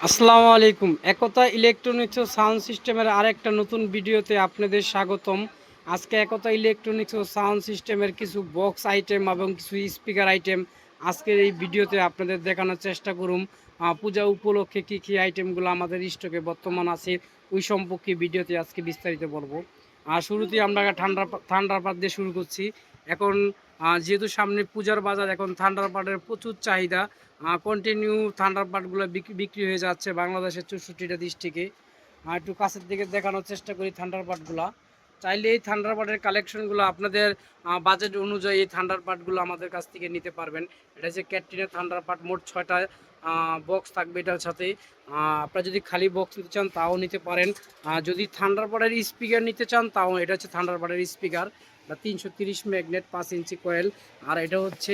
আসসালামু আলাইকুম। একতা ইলেকট্রনিক্স ও সাউন্ড সিস্টেমের আরেকটা নতুন ভিডিওতে আপনাদের স্বাগতম। আজকে একতা ইলেকট্রনিক্স ও সাউন্ড সিস্টেমের কিছু বক্স আইটেম এবং কিছু স্পিকার আইটেম আজকের এই ভিডিওতে আপনাদের দেখানোর চেষ্টা করুম। পূজা উপলক্ষে কী আইটেমগুলো আমাদের স্টকে বর্তমান আছে ওই সম্পর্কে ভিডিওতে আজকে বিস্তারিত বলবো। আর শুরুতেই আমরা থান্ডারবার্ড দিয়ে শুরু করছি। এখন যেহেতু সামনে পূজার বাজার, এখন থান্ডারবার্ডের প্রচুর চাহিদা। কন্টিনিউ থান্ডারবার্ডগুলো বিক্রি হয়ে যাচ্ছে বাংলাদেশের 64টা ডিস্ট্রিক্টে। একটু কাছের দিকে দেখানোর চেষ্টা করি থান্ডারবার্ডগুলো। চাইলে এই থান্ডারবার্ডের কালেকশনগুলো আপনাদের বাজেট অনুযায়ী এই থান্ডারবার্ডগুলো আমাদের কাছ থেকে নিতে পারবেন। এটা হচ্ছে ক্যাটরিনের থান্ডারবার্ড, মোট 6টা বক্স থাকবে এটার সাথে। আপনারা যদি খালি বক্স নিতে চান তাও নিতে পারেন। যদি থান্ডারবার্ডের স্পিকার নিতে চান তাও, এটা হচ্ছে থান্ডারবার্ডের স্পিকার। 330 ম্যাগনেট 5 ইঞ্চি কয়েল, আর এটা হচ্ছে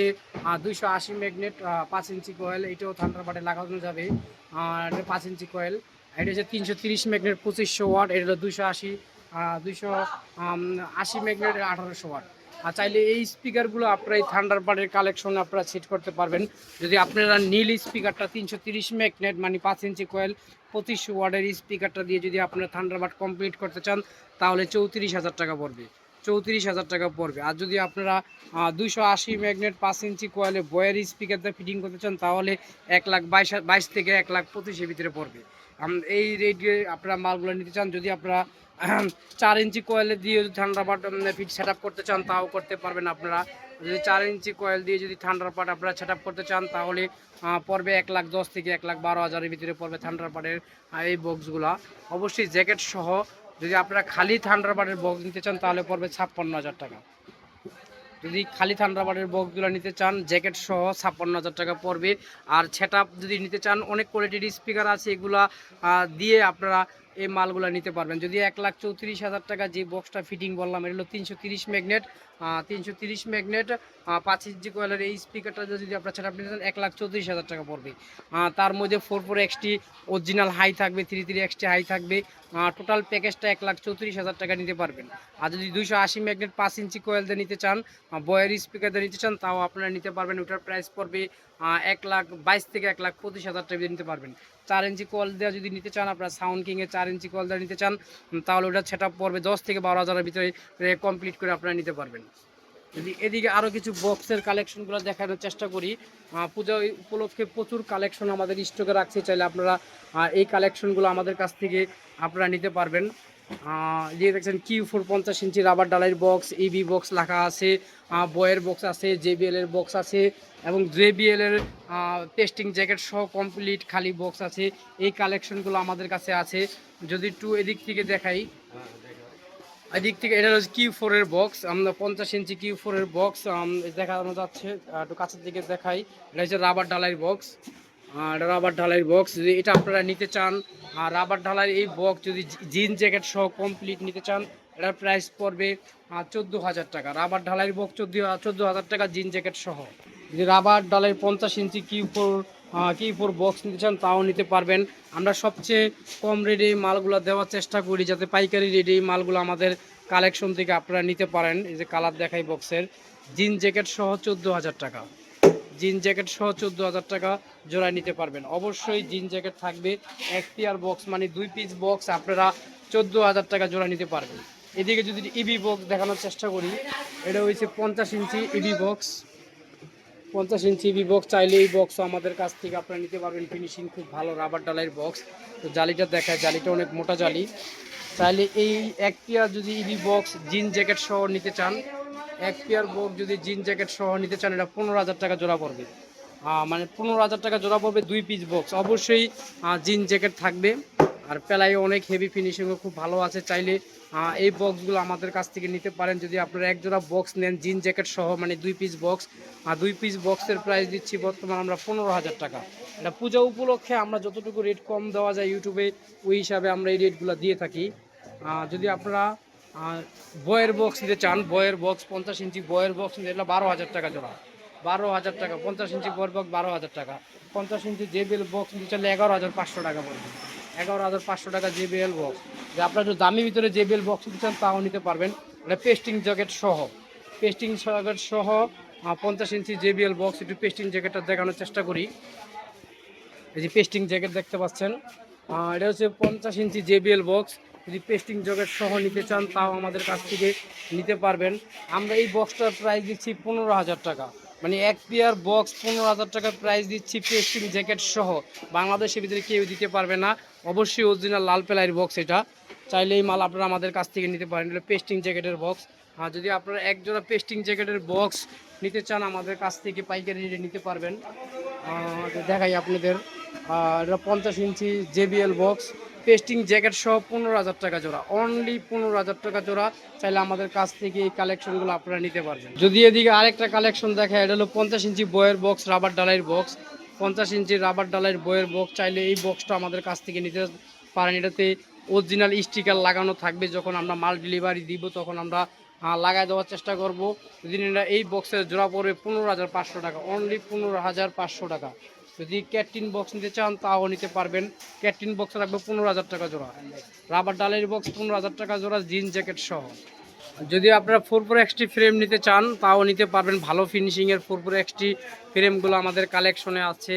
280 ম্যাগনেট 5 ইঞ্চি কয়েল। এটাও থান্ডারবার্ডে লাগানো যাবে। আর এটা 5 ইঞ্চি কয়েল। এটা হচ্ছে 330 ম্যাগনেট 2500 ওয়াট। এটা হলো 280 ম্যাগনেট 1800 ওয়াট। আর চাইলে এই স্পিকারগুলো আপনারা এই থান্ডারবার্ডের কালেকশন আপনারা সেট করতে পারবেন। যদি আপনারা নীল স্পিকারটা 330 ম্যাগনেট মানে 5 ইঞ্চি কয়েল 2500 ওয়াটের স্পিকারটা দিয়ে যদি আপনারা থান্ডারবার্ড কমপ্লিট করতে চান তাহলে 34,000 টাকা পড়বে। 34,000 টাকা পড়বে। আর যদি আপনারা 280 ম্যাগনেট 5 ইঞ্চি কয়েলে বয়ের স্পিকারটা ফিটিং করতে চান তাহলে 1,22,22 থেকে 1,25,000 ভিতরে পড়বে। এই রেটে আপনারা মালগুলো নিতে চান। যদি আপনারা 4 ইঞ্চি কয়েলে দিয়ে যদি থান্ডারবার্ড ফিট সেট আপ করতে চান তাও করতে পারবেন আপনারা। যদি 4 ইঞ্চি কয়েল দিয়ে যদি থান্ডারবার্ড আপনারা সেট আপ করতে চান তাহলে পড়বে 1,10,000 থেকে 1,12,000-এর ভিতরে পড়বে থান্ডারবার্ডের এই বক্সগুলা। অবশ্যই জ্যাকেট সহ। যদি আপনারা খালি থান্ডারবার্ডের বক্স নিতে চান তাহলে পড়বে 56,000 টাকা। যদি খালি থান্ডারবার্ডের বক্সগুলো নিতে চান জ্যাকেট সহ 56,000 টাকা পড়বে। আর সেটআপ যদি নিতে চান, অনেক কোয়ালিটির স্পিকার আছে, এগুলা দিয়ে আপনারা এই মালগুলো নিতে পারবেন। যদি 1,34,000 টাকা যে বক্সটা ফিটিং বললাম, এটা হলো 330 ম্যাগনেট 330 ম্যাগনেট 5 ইঞ্চি কয়েলের এই স্পিকারটা যদি আপনার সেটআপ নিতে চান 1,34,000 টাকা পড়বে। তার মধ্যে 4 এক্সটি অরিজিনাল হাই থাকবে, 3 এক্সটি হাই থাকবে। টোটাল প্যাকেজটা 1,34,000 টাকা নিতে পারবেন। আর যদি 280 ম্যাগনেট 5 ইঞ্চি কয়েল দিয়ে নিতে চান, বয়ের স্পিকার দিয়ে নিতে চান তাও আপনারা নিতে পারবেন। ওটার প্রাইস পড়বে 1,22,000 থেকে 1,25,000 টাকা নিতে পারবেন। 4 ইঞ্চি কল দেওয়া যদি নিতে চান, আপনারা সাউন্ড কিংয়ে 4 ইঞ্চি কল দেওয়া নিতে চান তাহলে ওটা সেট আপ পড়বে 10 থেকে 12,000-এর ভিতরে কমপ্লিট করে আপনারা নিতে পারবেন। যদি এদিকে আরও কিছু বক্সের কালেকশনগুলো দেখানোর চেষ্টা করি। পূজা উপলক্ষে প্রচুর কালেকশন আমাদের স্টকে রাখছে, চাইলে আপনারা এই কালেকশনগুলো আমাদের কাছ থেকে আপনারা নিতে পারবেন। যে দেখছেন Q4 50 ইঞ্চি রাবার ডালাইয়ের বক্স, ইবি বক্স লেখা আছে, বয়ের বক্স আছে, JBL এর বক্স আছে এবং JBL এর টেস্টিং জ্যাকেট সহ কমপ্লিট খালি বক্স আছে। এই কালেকশনগুলো আমাদের কাছে আছে। যদি একটু এদিক থেকে দেখাই, এদিক থেকে এটা হচ্ছে Q4 এর বক্স, আমরা 50 ইঞ্চি Q4 এর বক্স দেখানো যাচ্ছে। একটু কাছের দিকে দেখাই, এটা হচ্ছে রাবার ঢালাইয়ের বক্স। রাবার ঢালাইয়ের বক্স যদি এটা আপনারা নিতে চান, রাবার ঢালাইয়ের এই বক্স যদি জিন জ্যাকেট সহ কমপ্লিট নিতে চান, এটার প্রাইস পড়বে 14,000 টাকা। রাবার ঢালাইয়ের বক্স 14,000 টাকা জিন জ্যাকেট সহ। যদি রাবার ঢালাইয়ের 50 ইঞ্চি Q4 বক্স নিতে চান তাও নিতে পারবেন। আমরা সবচেয়ে কম রেটে এই মালগুলো দেওয়ার চেষ্টা করি যাতে পাইকারি রেটে এই মালগুলো আমাদের কালেকশন থেকে আপনারা নিতে পারেন। এই যে কালার দেখাই বক্সের, জিন জ্যাকেট সহ 14,000 টাকা। জিন জ্যাকেট সহ 14,000 টাকা জোড়ায় নিতে পারবেন। অবশ্যই জিন জ্যাকেট থাকবে। এক পেয়ার বক্স মানে 2 পিস বক্স আপনারা 14,000 টাকা জোড়া নিতে পারবেন। এদিকে যদি ইবি বক্স দেখানোর চেষ্টা করি, এটা হচ্ছে 50 ইঞ্চি ইবি বক্স। 50 ইঞ্চি ইবি বক্স, চাইলে এই বক্সও আমাদের কাছ থেকে আপনারা নিতে পারবেন। ফিনিশিং খুব ভালো, রাবার ডালাইয়ের বক্স। তো জালিটা দেখায়, জালিটা অনেক মোটা জালি। চাইলে এই এক পেয়ার যদি ইবি বক্স জিন জ্যাকেট সহ নিতে চান, এক পেয়ার বক্স যদি জিন জ্যাকেট সহ নিতে চান, এটা 15,000 টাকা জোড়া পড়বে। মানে 15,000 টাকা জোড়া পড়বে 2 পিস বক্স। অবশ্যই জিন জ্যাকেট থাকবে। আর পেলাই অনেক হেভি ফিনিশিংও খুব ভালো আছে। চাইলে এই বক্সগুলো আমাদের কাছ থেকে নিতে পারেন। যদি আপনারা এক জোড়া বক্স নেন জিন জ্যাকেট সহ মানে 2 পিস বক্স, 2 পিস বক্সের প্রাইস দিচ্ছি বর্তমান আমরা 15,000 টাকা। এটা পূজা উপলক্ষে আমরা যতটুকু রেট কম দেওয়া যায় ইউটিউবে ওই হিসাবে আমরা এই রেটগুলো দিয়ে থাকি। যদি আপনারা বয়ের বক্স নিতে চান, বয়ের বক্স 50 ইঞ্চি বয়ের বক্স নিতে, এটা 12,000 টাকা জোড়া। 12,000 টাকা 50 ইঞ্চি বয়ের বক্স 12,000 টাকা। 50 ইঞ্চি JBL বক্স নিতে চাইলে 11,500 টাকা পড়বে। 11,500 টাকা JBL বক্স। যে আপনারা যদি দামি ভিতরে JBL বক্স নিতে চান তাও নিতে পারবেন। এটা পেস্টিং জ্যাকেট সহ, পেস্টিং জ্যাকেট সহ 50 ইঞ্চি JBL বক্স। একটু পেস্টিং জ্যাকেটটা দেখানোর চেষ্টা করি। এই যে পেস্টিং জ্যাকেট দেখতে পাচ্ছেন, এটা হচ্ছে 50 ইঞ্চি JBL বক্স। যদি পেস্টিং জ্যাকেট সহ নিতে চান তাও আমাদের কাছ থেকে নিতে পারবেন। আমরা এই বক্সটার প্রাইস দিচ্ছি 15,000 টাকা, মানে এক পেয়ার বক্স 15,000 টাকার প্রাইস দিচ্ছি পেস্টিং জ্যাকেট সহ। বাংলাদেশের ভিতরে কেউ দিতে পারবে না, অবশ্যই অরিজিনাল লাল পেলাইয়ের বক্স এটা। চাইলে এই মাল আপনারা আমাদের কাছ থেকে নিতে পারেন, এটা পেস্টিং জ্যাকেটের বক্স। আর যদি আপনারা এক জোড়া পেস্টিং জ্যাকেটের বক্স নিতে চান আমাদের কাছ থেকে পাইকারি রেটে নিতে পারবেন। দেখাই আপনাদের, এটা 50 ইঞ্চি JBL বক্স পেস্টিং জ্যাকেট সহ 15,000 টাকা জোড়া, অনলি 15,000 টাকা জোড়া। চাইলে আমাদের কাছ থেকে এই কালেকশনগুলো আপনারা নিতে পারবেন। যদি এদিকে আরেকটা কালেকশন দেখায়, এটা হলো 50 ইঞ্চি বয়ের বক্স, রাবার ডালাইয়ের বক্স, 50 ইঞ্চি রাবার ডালাইয়ের বয়ের বক্স। চাইলে এই বক্সটা আমাদের কাছ থেকে নিতে পারেন। এটাতে অরিজিনাল স্টিকার লাগানো থাকবে, যখন আমরা মাল ডেলিভারি দিব তখন আমরা লাগাই দেওয়ার চেষ্টা করব। যদি এই বক্সের জোড়া পড়বে 15,500 টাকা, অনলি 15,500 টাকা। যদি ক্যাটরিন বক্স নিতে চান তাও নিতে পারবেন, ক্যাটরিন বক্স রাখবে 15,000 টাকা জোড়া। রাবার ডালের বক্স 15,000 টাকা জোড়া, জিন্স জ্যাকেট সহ। যদি আপনারা 4x ফ্রেম নিতে চান তাও নিতে পারবেন, ভালো ফিনিশিংয়ের 4x ফ্রেমগুলো আমাদের কালেকশনে আছে।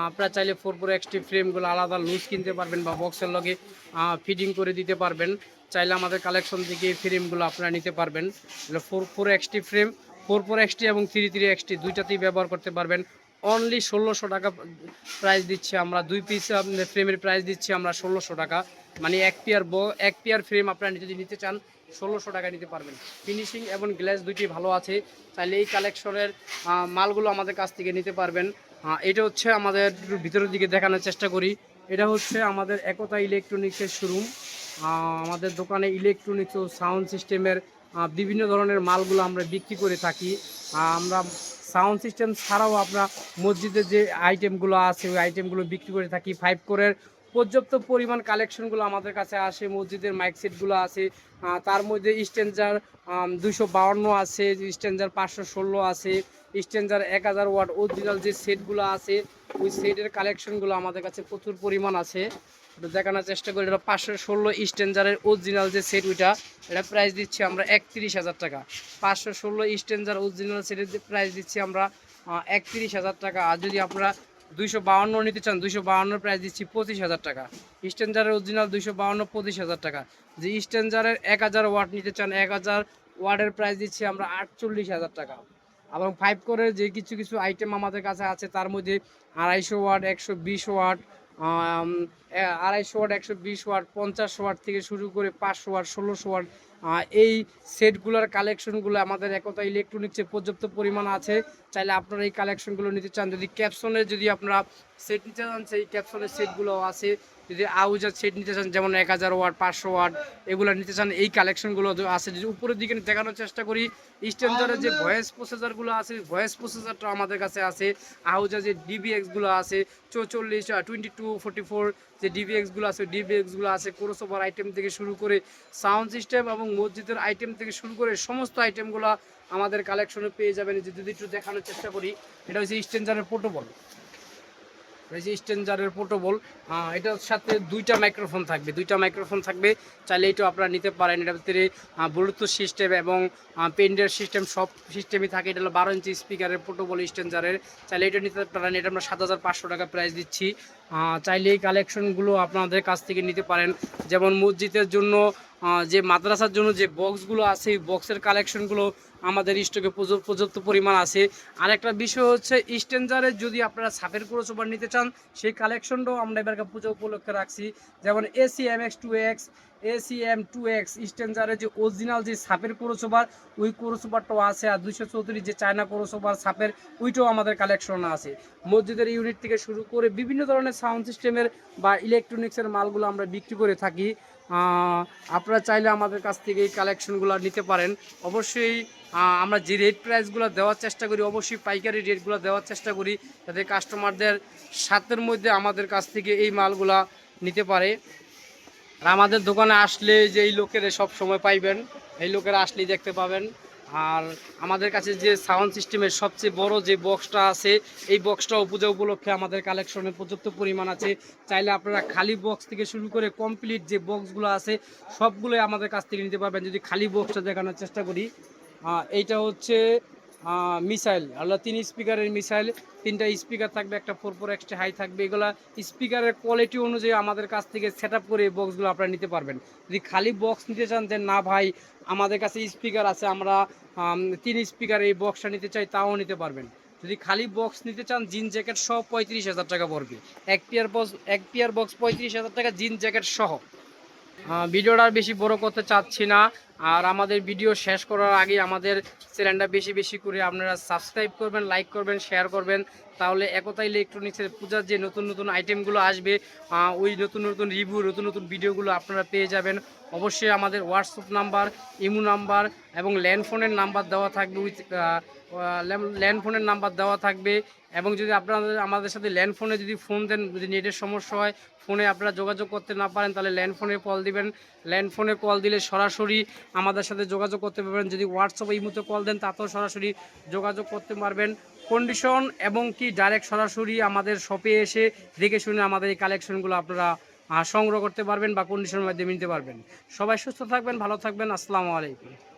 আপনারা চাইলে 4x ফ্রেমগুলো আলাদা লুজ কিনতে পারবেন বা বক্সের লগে ফিটিং করে দিতে পারবেন। চাইলে আমাদের কালেকশন থেকে এই ফ্রেমগুলো আপনারা নিতে পারবেন। 4x ফ্রেম, 4x এবং 3x দুইটাতেই ব্যবহার করতে পারবেন। অনলি 1600 টাকা প্রাইস দিচ্ছি আমরা, 2 পিস ফ্রেমের প্রাইস দিচ্ছি আমরা 1600 টাকা, মানে এক পেয়ার ফ্রেম আপনারা যদি নিতে চান 1600 টাকা নিতে পারবেন। ফিনিশিং এবং গ্লাস দুইটি ভালো আছে, চাইলে এই কালেকশনের মালগুলো আমাদের কাছ থেকে নিতে পারবেন। এটা হচ্ছে আমাদের ভিতরের দিকে দেখানোর চেষ্টা করি। এটা হচ্ছে আমাদের একতা ইলেকট্রনিক্সের শোরুম। আমাদের দোকানে ইলেকট্রনিক্স ও সাউন্ড সিস্টেমের বিভিন্ন ধরনের মালগুলো আমরা বিক্রি করে থাকি। আমরা সাউন্ড সিস্টেম ছাড়াও আমরা মসজিদের যে আইটেমগুলো আছে ওই আইটেমগুলো বিক্রি করে থাকি। 5 কোরের পর্যাপ্ত পরিমাণ কালেকশনগুলো আমাদের কাছে আসে। মসজিদের মাইক সেটগুলো আছে, তার মধ্যে স্ট্যান্ডার 252 আছে, স্ট্যান্ডার 516 আছে, স্ট্যান্ডার 1000 ওয়াট অরিজিনাল যে সেটগুলো আছে ওই সেটের কালেকশনগুলো আমাদের কাছে প্রচুর পরিমাণ আছে। দেখানোর চেষ্টা করি, এটা 516 স্ট্যান্ডারের অরিজিনাল যে সেট ওইটা, এটা প্রাইস দিচ্ছি আমরা 31,000 টাকা। 516 স্ট্যান্ডার অরিজিনাল সেটের প্রাইস দিচ্ছি আমরা 31,000 টাকা। আর যদি আপনারা 252 নিতে চান 252 প্রাইস দিচ্ছি 25,000 টাকা। স্ট্যান্ডারের অরিজিনাল 252 25,000 টাকা। যে স্ট্যান্ডারের 1000 ওয়াট নিতে চান 1000 ওয়াটের প্রাইস দিচ্ছি আমরা 48,000 টাকা। এবং 5 কোরের যে কিছু কিছু আইটেম আমাদের কাছে আছে তার মধ্যে 250 watt, 120 watt, 250 watt, 120 watt, 50 watt থেকে শুরু করে 500 ওয়াট, 1600 ওয়াট, এই সেটগুলোর কালেকশনগুলো আমাদের একতা ইলেকট্রনিক্সে পর্যাপ্ত পরিমাণ আছে। চাইলে আপনারা এই কালেকশনগুলো নিতে চান। যদি ক্যাপসনের যদি আপনারা সেট নিতে চান সেই ক্যাপসনের সেটগুলো আছে। যদি আউজার সেট নিতে চান যেমন 1000 ওয়াট, 500 ওয়াট এগুলো নিতে চান এই কালেকশনগুলো আছে। যদি উপরের দিকে দেখানোর চেষ্টা করি, স্ট্যান্ডার্ডের যে ভয়েস প্রসেসরগুলো আছে ভয়েস প্রসেসরটা আমাদের কাছে আছে। আউজার যে DBXগুলো আছে 44, 22, 44 যে DBXগুলো আছে DBXগুলো আছে। ক্রসওভার আইটেম থেকে শুরু করে সাউন্ড সিস্টেম এবং মসজিদের আইটেম থেকে শুরু করে সমস্ত আইটেমগুলো আমাদের কালেকশনে পেয়ে যাবেন। যদি একটু দেখানোর চেষ্টা করি, এটা হচ্ছে স্ট্যান্ডার্ডের পোর্টেবল, স্ট্যান্ডার্ডের পোর্টেবল। এটার সাথে দুইটা মাইক্রোফোন থাকবে, চাইলে এইটা আপনারা নিতে পারেন। এটার ভিতরে ব্লুটুথ সিস্টেম এবং পেনড্রাইভ সিস্টেম সব সিস্টেমই থাকে। এটা হলো 12 ইঞ্চি স্পিকারের পোর্টেবল স্ট্যান্ডার্ডের, চাইলে এটা নিতে পারেন। এটা আমরা 7,500 টাকা প্রাইস দিচ্ছি। চাইলে এই কালেকশনগুলো আপনাদের কাছ থেকে নিতে পারেন। যেমন মসজিদের জন্য যে মাদ্রাসার জন্য যে বক্সগুলো আছে এই বক্সের কালেকশনগুলো আমাদের স্টকে পর্যাপ্ত পরিমাণ আছে। আরেকটা বিষয় হচ্ছে স্ট্যান্ডার্ডের যদি আপনারা সাপের ক্রসওভার নিতে চান সেই কালেকশনটাও আমরা এবার পুজো উপলক্ষে রাখছি। যেমন ACMX2X, ACM2X স্ট্যান্ডার্ডের যে অরিজিনাল যে সাপের ক্রসওভার ওই ক্রসওভারটাও আছে। আর 234 যে চায়না ক্রসওভার সাপের ওইটাও আমাদের কালেকশন আছে। মসজিদের ইউনিট থেকে শুরু করে বিভিন্ন ধরনের সাউন্ড সিস্টেমের বা ইলেকট্রনিক্সের মালগুলো আমরা বিক্রি করে থাকি। আপনারা চাইলে আমাদের কাছ থেকে এই কালেকশনগুলো নিতে পারেন। অবশ্যই আমরা যে রেট প্রাইসগুলো দেওয়ার চেষ্টা করি অবশ্যই পাইকারি রেটগুলো দেওয়ার চেষ্টা করি যাতে কাস্টমারদের সাধ্যের মধ্যে আমাদের কাছ থেকে এই মালগুলা নিতে পারে। আর আমাদের দোকানে আসলে যে এই লোকেরা সব সময় পাইবেন, এই লোকেরা আসলেই দেখতে পাবেন। আর আমাদের কাছে যে সাউন্ড সিস্টেমের সবচেয়ে বড় যে বক্সটা আছে এই বক্সটাও পূজা উপলক্ষে আমাদের কালেকশনে পর্যাপ্ত পরিমাণ আছে। চাইলে আপনারা খালি বক্স থেকে শুরু করে কমপ্লিট যে বক্সগুলো আছে সবগুলোই আমাদের কাছ থেকে নিতে পারবেন। যদি খালি বক্সটা দেখানোর চেষ্টা করি, এইটা হচ্ছে মিসাইল আল্লাহ 3 স্পিকারের মিসাইল, 3টা স্পিকার থাকবে, একটা 4 এক্সট্রা হাই থাকবে। এগুলা স্পিকারের কোয়ালিটি অনুযায়ী আমাদের কাছ থেকে সেট আপ করে এই বক্সগুলো আপনারা নিতে পারবেন। যদি খালি বক্স নিতে চান যে না ভাই আমাদের কাছে স্পিকার আছে, আমরা 3 স্পিকার এই বক্সটা নিতে চাই, তাও নিতে পারবেন। যদি খালি বক্স নিতে চান জিন জ্যাকেট সহ 35,000 টাকা পড়বে। এক পেয়ার বক্স 35,000 টাকা জিন জ্যাকেট সহ। ভিডিওটা আর বেশি বড় করতে চাচ্ছি না। আর আমাদের ভিডিও শেষ করার আগে আমাদের চ্যানেলটা বেশি বেশি করে আপনারা সাবস্ক্রাইব করবেন, লাইক করবেন, শেয়ার করবেন। তাহলে একতা ইলেকট্রনিক্সের পূজার যে নতুন নতুন আইটেমগুলো আসবে, ওই নতুন নতুন রিভিউ, নতুন নতুন ভিডিওগুলো আপনারা পেয়ে যাবেন। অবশ্যই আমাদের হোয়াটসঅ্যাপ নাম্বার, ইমো নাম্বার এবং ল্যান্ডফোনের নাম্বার দেওয়া থাকবে, ল্যান্ডফোনের নাম্বার দেওয়া থাকবে। এবং যদি আপনাদের আমাদের সাথে ল্যান্ডফোনে যদি ফোন দেন, যদি নেটের সমস্যা হয়, ফোনে আপনারা যোগাযোগ করতে না পারেন, তাহলে ল্যান্ডফোনে কল দিবেন। ল্যান্ডফোনে কল দিলে সরাসরি আমাদের সাথে যোগাযোগ করতে পারবেন। যদি হোয়াটসঅ্যাপে এই মুহূর্তে কল দেন তাতেও সরাসরি যোগাযোগ করতে পারবেন। কন্ডিশন এবং কি ডাইরেক্ট সরাসরি আমাদের শপে এসে দেখে শুনে আমাদের এই কালেকশনগুলো আপনারা সংগ্রহ করতে পারবেন বা কন্ডিশনের মাধ্যমে নিতে পারবেন। সবাই সুস্থ থাকবেন, ভালো থাকবেন। আসসালামু আলাইকুম।